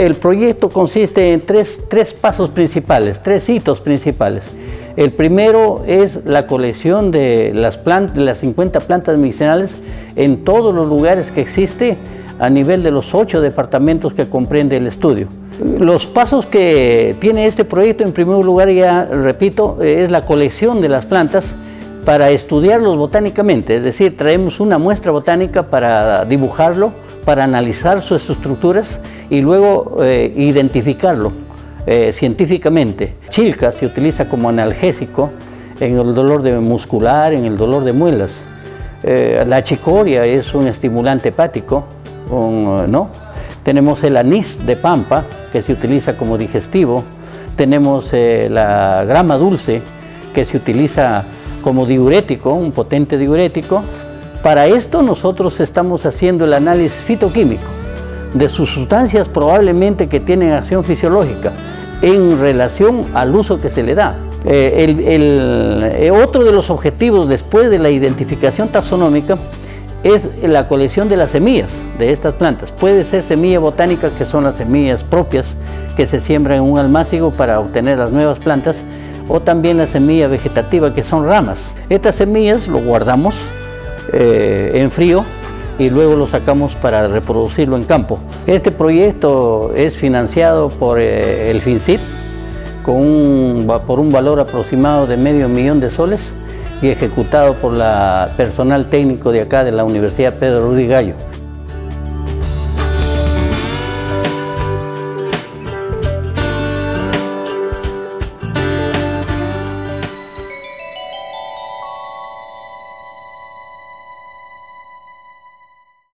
El proyecto consiste en tres pasos principales, tres hitos principales. El primero es la colección de las 50 plantas medicinales en todos los lugares que existe a nivel de los 8 departamentos que comprende el estudio. Los pasos que tiene este proyecto, en primer lugar, ya repito, es la colección de las plantas para estudiarlos botánicamente, es decir, traemos una muestra botánica para dibujarlo, para analizar sus estructuras y luego identificarlo científicamente. Chilca se utiliza como analgésico en el dolor muscular, en el dolor de muelas. La chicoria es un estimulante hepático, ¿no? Tenemos el anís de pampa, que se utiliza como digestivo. Tenemos la grama dulce, que se utiliza como diurético, un potente diurético. Para esto nosotros estamos haciendo el análisis fitoquímico de sus sustancias probablemente que tienen acción fisiológica en relación al uso que se le da. Otro de los objetivos después de la identificación taxonómica es la colección de las semillas de estas plantas. Puede ser semilla botánica, que son las semillas propias que se siembran en un almácigo para obtener las nuevas plantas, o también la semilla vegetativa, que son ramas. Estas semillas lo guardamos en frío y luego lo sacamos para reproducirlo en campo. Este proyecto es financiado por el FINCIT por un valor aproximado de $500,000 de soles y ejecutado por el personal técnico de acá de la Universidad Pedro Ruiz Gallo.